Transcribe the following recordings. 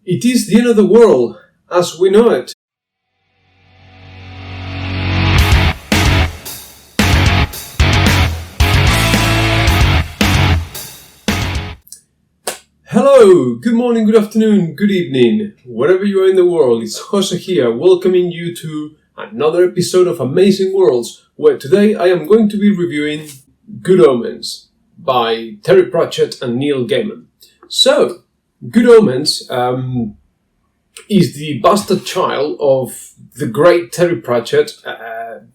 It is the end of the world, as we know it. Hello, good morning, good afternoon, good evening, wherever you are in the world. It's Jose here, welcoming you to another episode of Amazing Worlds, where today I am going to be reviewing Good Omens by Terry Pratchett and Neil Gaiman. So, Good Omens is the bastard child of the great Terry Pratchett,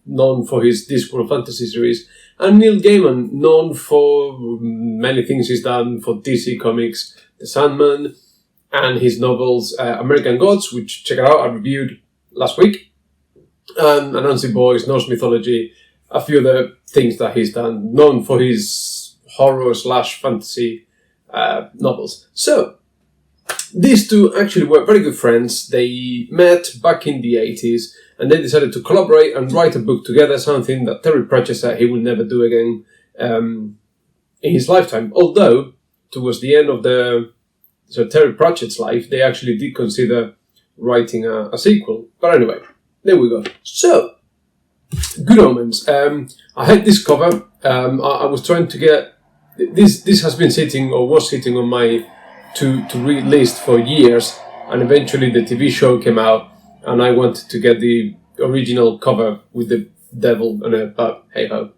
known for his Discworld fantasy series, and Neil Gaiman, known for many things he's done for DC Comics, The Sandman, and his novels American Gods, which, check it out, I reviewed last week, and Anansi Boys, Norse Mythology, a few other things that he's done, known for his horror/fantasy novels. So, these two actually were very good friends. They met back in the 80s, and they decided to collaborate and write a book together, something that Terry Pratchett said he will never do again in his lifetime. Although, towards the end of Terry Pratchett's life, they actually did consider writing a sequel. But anyway, there we go. So, Good Omens. I had this cover. I was trying to get... This has been sitting, or was sitting on my to-read list for years, and eventually the TV show came out, and I wanted to get the original cover with the devil on it, but hey-ho.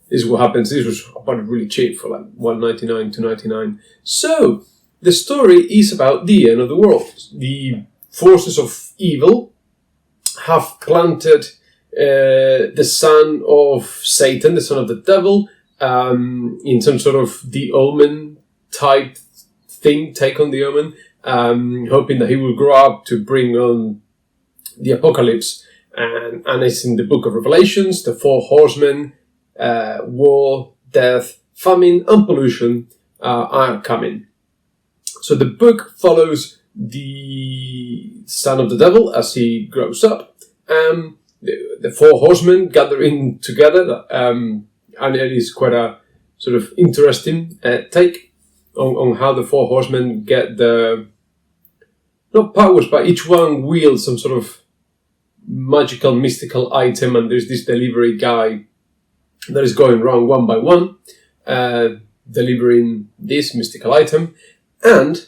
This is what happens. This was about really cheap for like $1.99, $2.99. So, the story is about the end of the world. The forces of evil have planted the son of Satan, the son of the devil, in some sort of The Omen type thing, take on The Omen, hoping that he will grow up to bring on the apocalypse. And it's in the book of Revelations, the four horsemen, war, death, famine, and pollution are coming. So the book follows the son of the devil as he grows up. The four horsemen gathering together, and it is quite a sort of interesting take on how the four horsemen get the, not powers, but each one wields some sort of magical, mystical item, and there's this delivery guy that is going around one by one, delivering this mystical item, and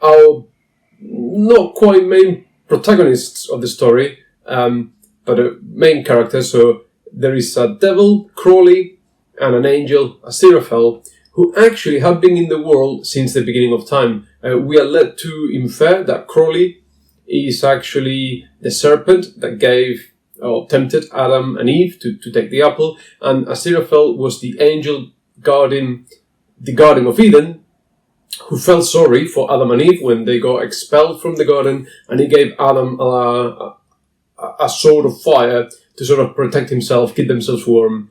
our not quite main protagonists of the story, but a main character. So there is a devil, Crawley, and an angel, Aziraphale, who actually have been in the world since the beginning of time. We are led to infer that Crawley is actually the serpent that gave or tempted Adam and Eve to take the apple, and Aziraphale was the angel guarding the Garden of Eden, who felt sorry for Adam and Eve when they got expelled from the garden, and he gave Adam a sword of fire to sort of protect himself, keep themselves warm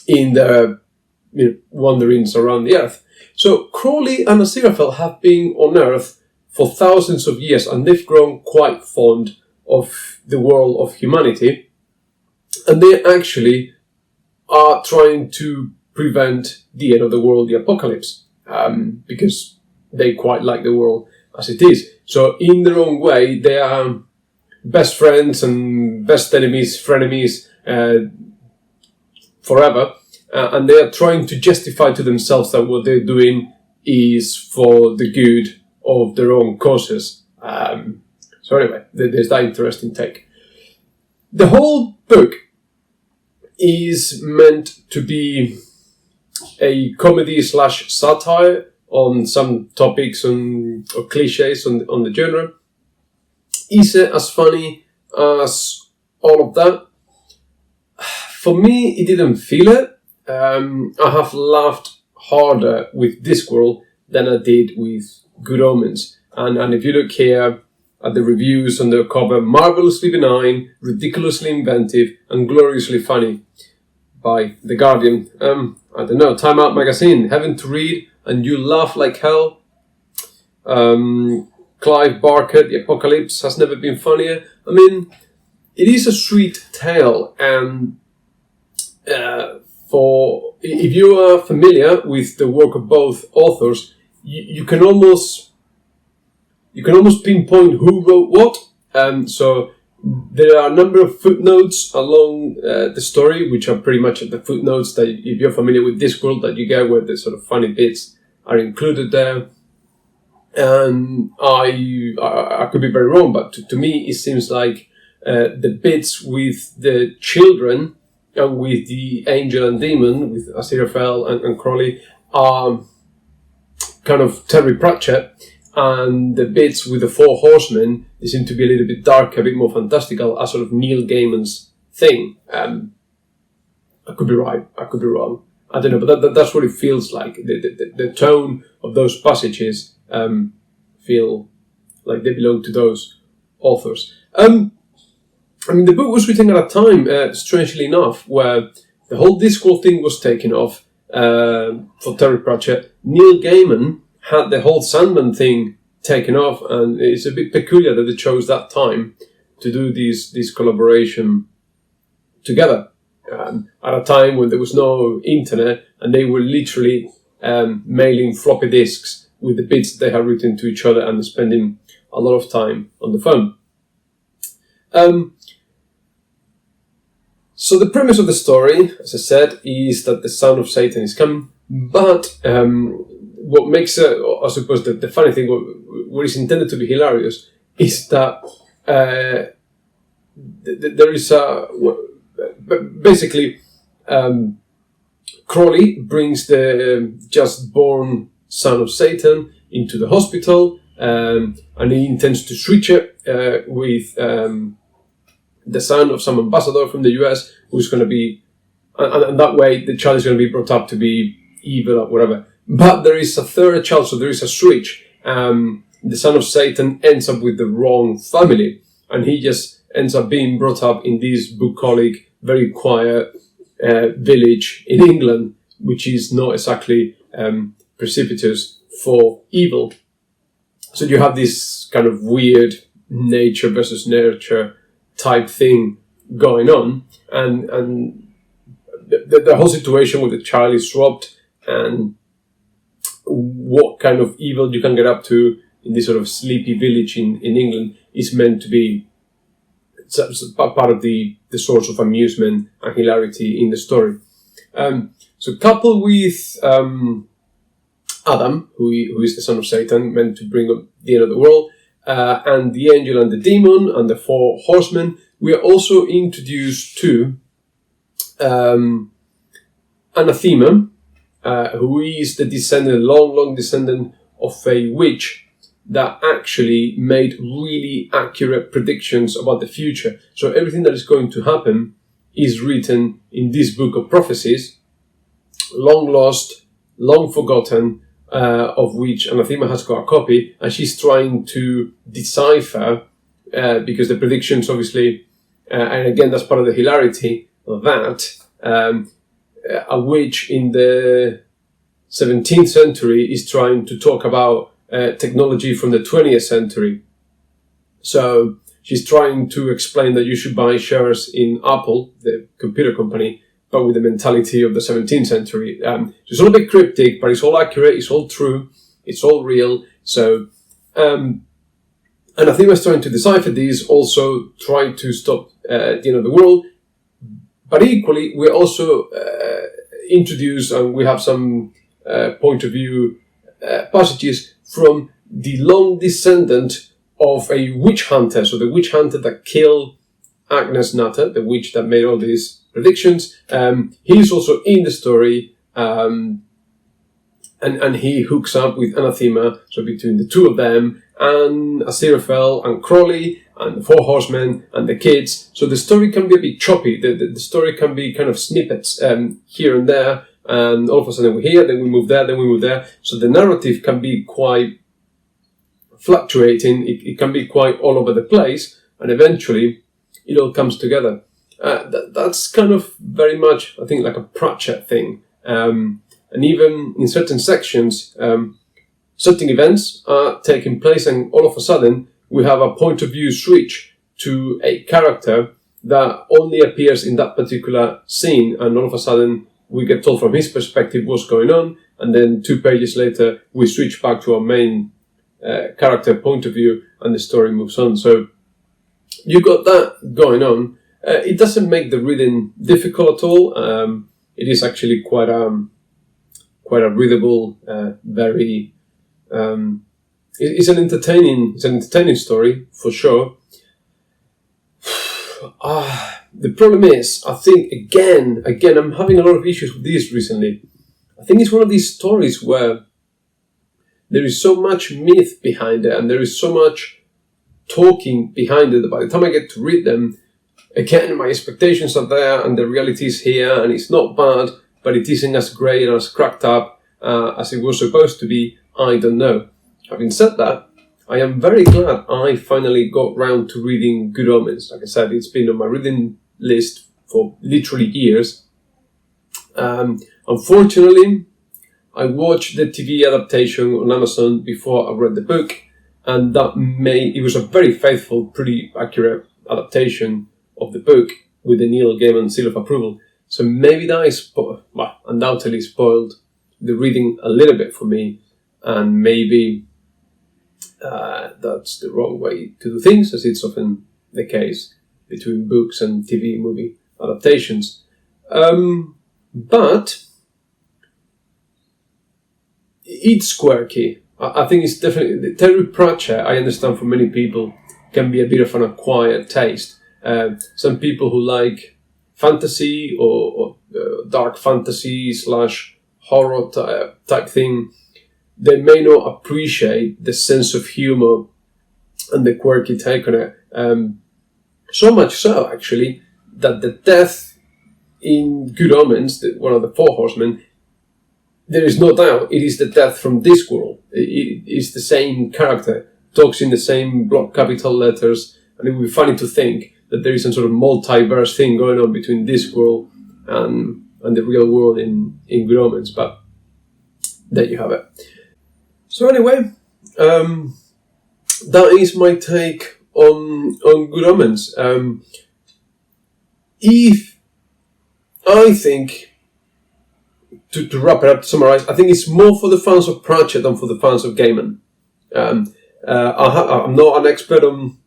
in their wanderings around the earth. So Crawley and Aziraphale have been on Earth for thousands of years, and they've grown quite fond of the world of humanity, and they actually are trying to prevent the end of the world, the apocalypse, because they quite like the world as it is. So in their own way, they are best friends and best enemies, frenemies forever, and they are trying to justify to themselves that what they're doing is for the good of their own causes. So anyway, there's that interesting take. The whole book is meant to be a comedy/satire on some topics or cliches on the genre. Is it as funny as all of that? For me, it didn't feel it. I have laughed harder with Discworld than I did with Good Omens. And if you look here at the reviews on the cover, marvelously benign, ridiculously inventive, and gloriously funny by The Guardian. I don't know, Time Out magazine, having to read and you laugh like hell. Clive Barker, The Apocalypse, has never been funnier. I mean, it is a sweet tale, and if you are familiar with the work of both authors, you can almost you can almost pinpoint who wrote what. So there are a number of footnotes along the story, which are pretty much the footnotes that, if you're familiar with Discworld, that you get where the sort of funny bits are included there. And I could be very wrong, but to me it seems like the bits with the children and with the angel and demon, with Aziraphale and Crowley, are kind of Terry Pratchett, and the bits with the four horsemen, they seem to be a little bit darker, a bit more fantastical, as sort of Neil Gaiman's thing. I could be right, I could be wrong. I don't know, but that's what it feels like. The tone of those passages feel like they belong to those authors. I mean, the book was written at a time, strangely enough, where the whole Discworld thing was taken off for Terry Pratchett. Neil Gaiman had the whole Sandman thing taken off, and it's a bit peculiar that they chose that time to do this collaboration together. At a time when there was no internet, and they were literally mailing floppy disks with the bits that they had written to each other and spending a lot of time on the phone. So the premise of the story, as I said, is that the son of Satan is coming, but what makes, I suppose, the funny thing, what is intended to be hilarious, is that there is a... Basically, Crowley brings the just born son of Satan into the hospital, and he intends to switch it with the son of some ambassador from the US, who's going to be, and that way the child is going to be brought up to be evil or whatever. But there is a third child, so there is a switch. The son of Satan ends up with the wrong family, and he just ends up being brought up in this bucolic, very quiet village in England, which is not exactly precipitous for evil. So you have this kind of weird nature versus nurture type thing going on, and the whole situation with the child is swapped, and what kind of evil you can get up to in this sort of sleepy village in England is meant to be part of the source of amusement and hilarity in the story. So coupled with Adam, who is the son of Satan, meant to bring up the end of the world, and the angel and the demon and the four horsemen, we are also introduced to Anathema, who is the descendant, long descendant of a witch that actually made really accurate predictions about the future. So everything that is going to happen is written in this book of prophecies, long lost, long forgotten, of which Anathema has got a copy, and she's trying to decipher, because the predictions obviously, and again that's part of the hilarity of that, a witch in the 17th century is trying to talk about technology from the 20th century. So she's trying to explain that you should buy shares in Apple, the computer company, but with the mentality of the 17th century. So it's all a bit cryptic, but it's all accurate, it's all true, it's all real. So Anathema is trying to decipher these, also try to stop the end of the world. But equally, we also introduce, and we have some point of view passages from the long descendant of a witch hunter. So the witch hunter that killed Agnes Nutter, the witch that made all these predictions. He's also in the story, and he hooks up with Anathema. So between the two of them, and Aziraphale and Crowley and the four horsemen and the kids. So the story can be a bit choppy. The story can be kind of snippets here and there. And all of a sudden we're here, then we move there, then we move there. So the narrative can be quite fluctuating. It can be quite all over the place. And eventually it all comes together. That's kind of very much, I think, like a Pratchett thing. And even in certain sections, certain events are taking place, and all of a sudden we have a point of view switch to a character that only appears in that particular scene, and all of a sudden we get told from his perspective what's going on, and then 2 pages later we switch back to our main character point of view, and the story moves on. So you got that going on. It doesn't make the reading difficult at all. It is actually quite a readable, very. It's an entertaining story for sure. The problem is, I think again, I'm having a lot of issues with this recently. I think it's one of these stories where there is so much myth behind it, and there is so much talking behind it that by the time I get to read them, again, my expectations are there, and the reality is here, and it's not bad, but it isn't as great and as cracked up as it was supposed to be. I don't know. Having said that, I am very glad I finally got round to reading Good Omens. Like I said, it's been on my reading list for literally years. Unfortunately, I watched the TV adaptation on Amazon before I read the book, and it was a very faithful, pretty accurate adaptation of the book with the Neil Gaiman seal of approval. So maybe that undoubtedly spoiled the reading a little bit for me, and maybe that's the wrong way to do things, as it's often the case between books and TV movie adaptations. But it's quirky. I think it's definitely... Terry Pratchett, I understand for many people, can be a bit of an acquired taste. Some people who like fantasy or dark fantasy / horror type thing, they may not appreciate the sense of humor and the quirky take on it. So much so, actually, that the death in Good Omens, one of the four horsemen, there is no doubt it is the death from this world. It is the same character, talks in the same block capital letters, and it would be funny to think that there is some sort of multiverse thing going on between this world and the real world in Good Omens, but there you have it. So anyway, that is my take on Good Omens. If I think, to wrap it up, to summarize, I think it's more for the fans of Pratchett than for the fans of Gaiman. I'm not an expert on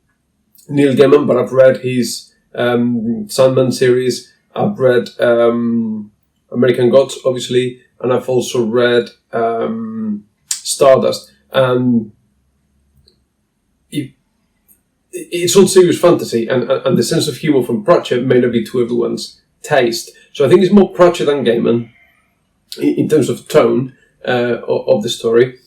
Neil Gaiman, but I've read his Sandman series. I've read American Gods, obviously, and I've also read Stardust. It's all serious fantasy, and the sense of humour from Pratchett may not be to everyone's taste. So I think it's more Pratchett than Gaiman in terms of tone of the story.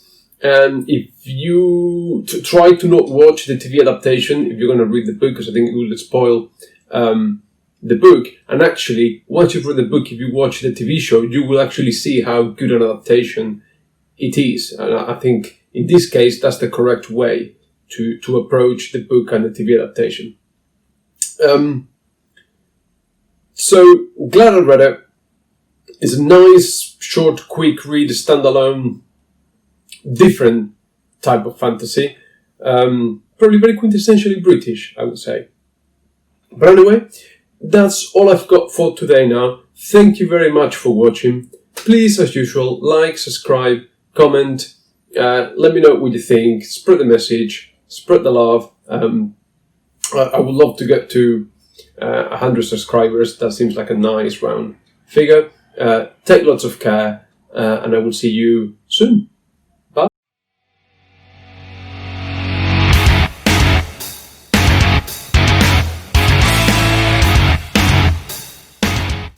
And if you try to not watch the TV adaptation if you're going to read the book, because I think it will spoil the book. And actually, once you've read the book, if you watch the TV show, you will actually see how good an adaptation it is. And I think in this case, that's the correct way to approach the book and the TV adaptation. So glad I read it. It's a nice, short, quick read, standalone, different type of fantasy. Probably very quintessentially British, I would say. But anyway, that's all I've got for today now. Thank you very much for watching. Please, as usual, like, subscribe, comment. Let me know what you think. Spread the message. Spread the love. I would love to get to 100 subscribers. That seems like a nice round figure. Take lots of care, and I will see you soon.